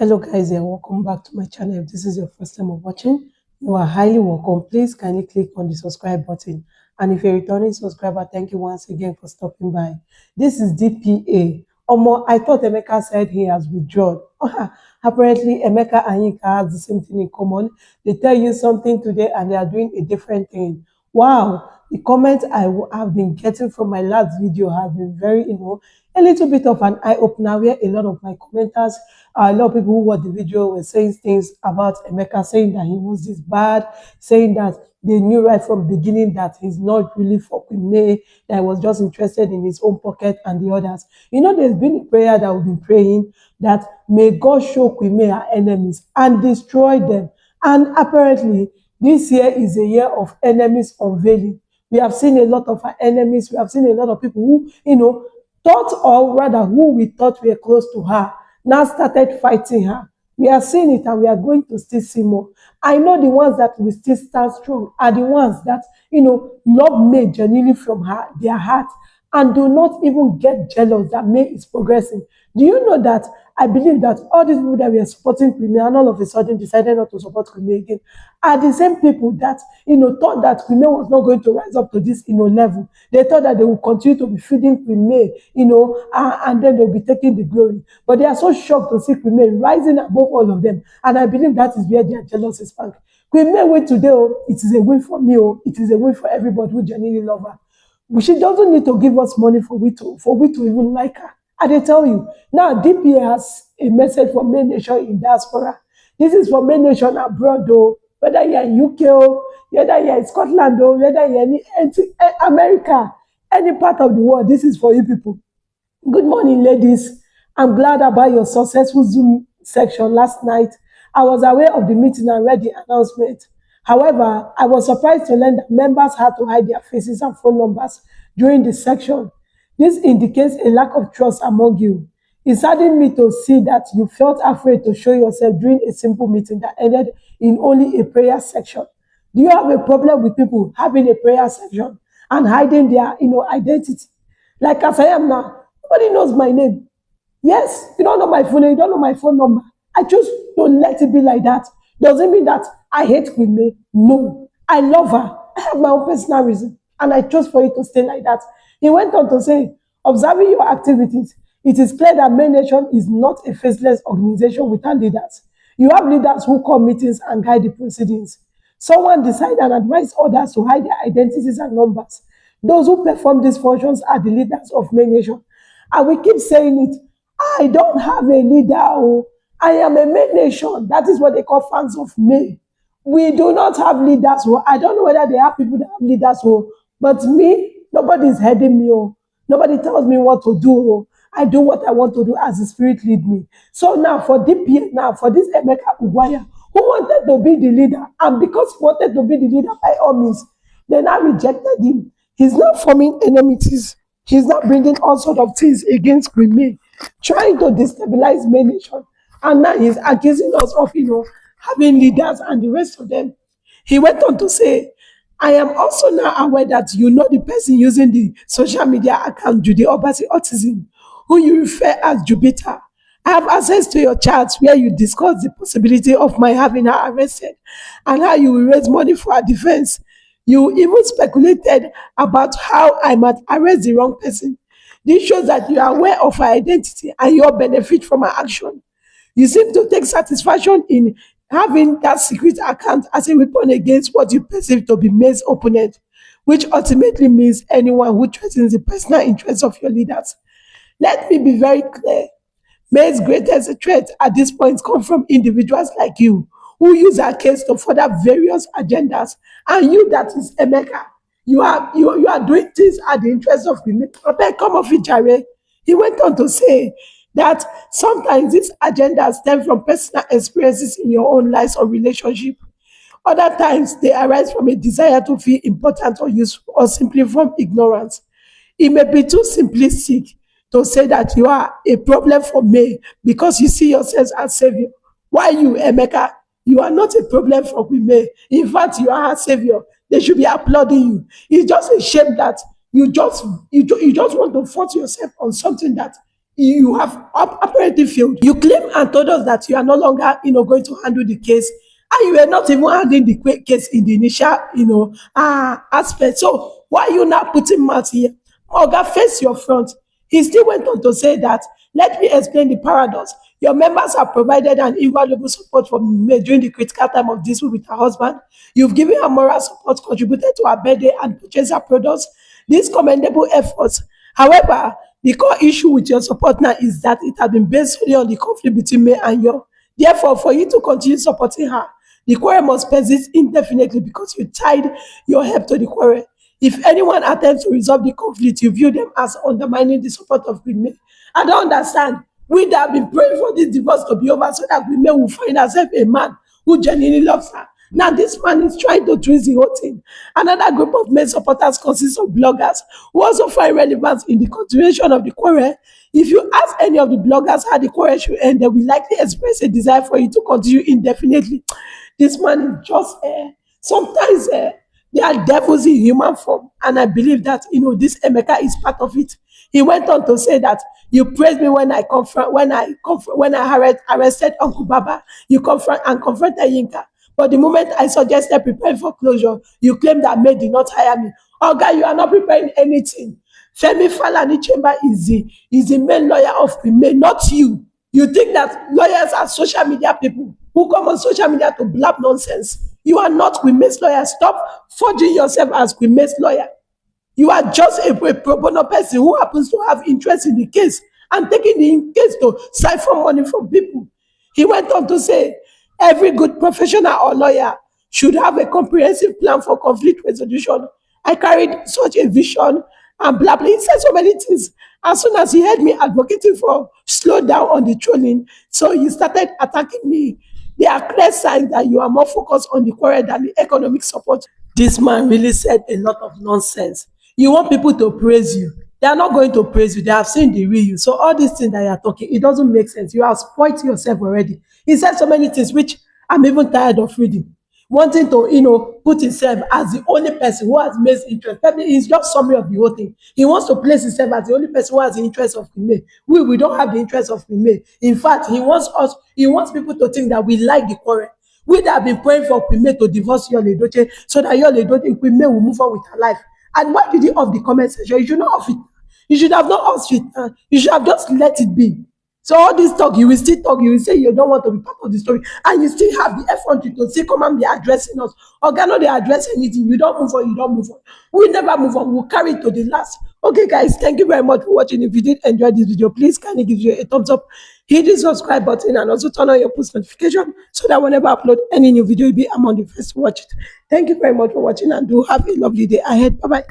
Hello guys and welcome back to my channel. If this is your first time of watching, you are highly welcome. Please kindly click on the subscribe button, and if you're a returning subscriber, thank you once again for stopping by. This is DPA. Omo, I thought Emeka said he has withdrawn. Apparently Emeka and Yinka have the same thing in common. They tell you something today and they are doing a different thing. Wow, the comments have been getting from my last video have been very, a little bit of an eye-opener, where a lot of my commenters, a lot of people who watched the video were saying things about Emeka, saying that he was this bad, saying that they knew right from the beginning that he's not really for Queen May, that he was just interested in his own pocket and the others. There's been a prayer that we've been praying that may God show Queen May her enemies and destroy them. And apparently, this year is a year of enemies unveiling. We have seen a lot of our enemies. We have seen a lot of people who, thought, or rather who we thought were close to her, now started fighting her. We are seeing it and we are going to still see more. I know the ones that will still stand strong are the ones that, love May genuinely from their heart and do not even get jealous that May is progressing. Do you know that I believe that all these people that were supporting Queen May and all of a sudden decided not to support Queen May again are the same people that, thought that Queen May was not going to rise up to this, level. They thought that they would continue to be feeding Queen May, and then they'll be taking the glory. But they are so shocked to see Queen May rising above all of them. And I believe that is where their jealousy is found. Queen May win today, it is a win for me, it is a win for everybody who genuinely love her. She doesn't need to give us money for we to even like her. And they tell you, now DPA has a message for Maynation in diaspora. This is for Maynation abroad, though, whether you're in UK, whether you're in Scotland, whether you're in America, any part of the world, this is for you people. Good morning, ladies. I'm glad about your successful Zoom section last night. I was aware of the meeting and read the announcement. However, I was surprised to learn that members had to hide their faces and phone numbers during the section. This indicates a lack of trust among you. It saddened me to see that you felt afraid to show yourself during a simple meeting that ended in only a prayer section. Do you have a problem with people having a prayer section and hiding their identity? Like as I am now, nobody knows my name. Yes, you don't know my phone name, you don't know my phone number. I choose to let it be like that. Doesn't mean that I hate Queen May. No, I love her. I have my own personal reason, and I chose for it to stay like that. He went on to say, observing your activities, it is clear that Maynation is not a faceless organization without leaders. You have leaders who call meetings and guide the proceedings. Someone decide and advise others to hide their identities and numbers. Those who perform these functions are the leaders of Maynation. And we keep saying it, I don't have a leader. I am a Maynation. That is what they call fans of May. We do not have leaders. I don't know whether they have people that have leaders, but me, nobody is heading me. Nobody tells me what to do. I do what I want to do as the Spirit lead me. So now for DPA, for this Emeka Ugwuonya, who wanted to be the leader, and because he wanted to be the leader by all means, they now rejected him. He's not forming enmities. He's not bringing all sorts of things against Queen May, trying to destabilize Maynation. And now he's accusing us of, having leaders and the rest of them. He went on to say, I am also now aware that you know the person using the social media account, Judy Obasi Autism, who you refer as Jupiter. I have access to your chats where you discuss the possibility of my having her arrested and how you will raise money for her defense. You even speculated about how I might arrest the wrong person. This shows that you are aware of her identity and your benefit from her action. You seem to take satisfaction in having that secret account as a weapon against what you perceive to be May's opponent, which ultimately means anyone who threatens the personal interests of your leaders. Let me be very clear. May's greatest threat at this point comes from individuals like you, who use our case to further various agendas. And you, that is Emeka, you are doing things at the interest of women. Come off it, Jare. He went on to say that sometimes these agendas stem from personal experiences in your own lives or relationship. Other times, they arise from a desire to feel important or useful, or simply from ignorance. It may be too simplistic to say that you are a problem for May because you see yourselves as savior. While you, Emeka, you are not a problem for May. In fact, you are a savior. They should be applauding you. It's just a shame that you just want to force yourself on something that you have apparently failed. You claim and told us that you are no longer, going to handle the case, and you were not even handling the case in the initial, aspect. So why are you now putting mouth here? Oga, face your front. He still went on to say that, let me explain the paradox. Your members have provided an invaluable support for me during the critical time of dispute with her husband. You've given her moral support, contributed to her birthday, and purchased her products. These commendable efforts. However, the core issue with your support now is that it has been based solely on the conflict between me and you. Therefore, for you to continue supporting her, the quarrel must persist indefinitely because you tied your help to the quarrel. If anyone attempts to resolve the conflict, you view them as undermining the support of women. I don't understand. We that have been praying for this divorce to be over so that women will find herself a man who genuinely loves her. Now, this man is trying to twist the whole thing. Another group of male supporters consists of bloggers who also find relevance in the continuation of the quarrel. If you ask any of the bloggers how the quarrel should end, they will likely express a desire for it to continue indefinitely. This man is just sometimes they are devils in human form, and I believe that this Emeka is part of it. He went on to say that you praised me when I arrested Uncle Baba. You confronted Yinka. But the moment I suggested preparing for closure, you claim that May did not hire me. Oh, God, you are not preparing anything. Femi Falani Chamber is the main lawyer of May, not you. You think that lawyers are social media people who come on social media to blab nonsense. You are not May's lawyer. Stop forging yourself as May's lawyer. You are just a pro bono person who happens to have interest in the case and taking the case to siphon money from people. He went on to say, every good professional or lawyer should have a comprehensive plan for conflict resolution. I carried such a vision and blah blah. He said so many things. As soon as he heard me advocating for slow down on the trolling, so he started attacking me. There are clear signs that you are more focused on the quarrel than the economic support. This man really said a lot of nonsense. You want people to praise you. They are not going to praise you. They have seen the real you. So all these things that you are talking, it doesn't make sense. You have spoiled yourself already. He said so many things which I'm even tired of reading. Wanting to, put himself as the only person who has made interest. Maybe it's just summary of the whole thing. He wants to place himself as the only person who has the interest of female. We don't have the interest of female. In fact, he wants people to think that we like the quarrel. We that have been praying for Queen to divorce Yul Edochie so that Yul Edochie, Queen will move on with her life. And why did you off the comment section? You should not off it. You should have not off it. You should have just let it be. So all this talk, you will still talk, you will say you don't want to be part of the story, and you still have the effort to say, come and be addressing us. Or no, they address anything. You don't move on, you don't move on. We never move on. We'll carry it to the last. Okay, guys, thank you very much for watching. If you did enjoy this video, please kindly give you a thumbs up, hit the subscribe button, and also turn on your post notification so that whenever I upload any new video, you'll be among the first to watch it. Thank you very much for watching, and do have a lovely day ahead. Bye-bye.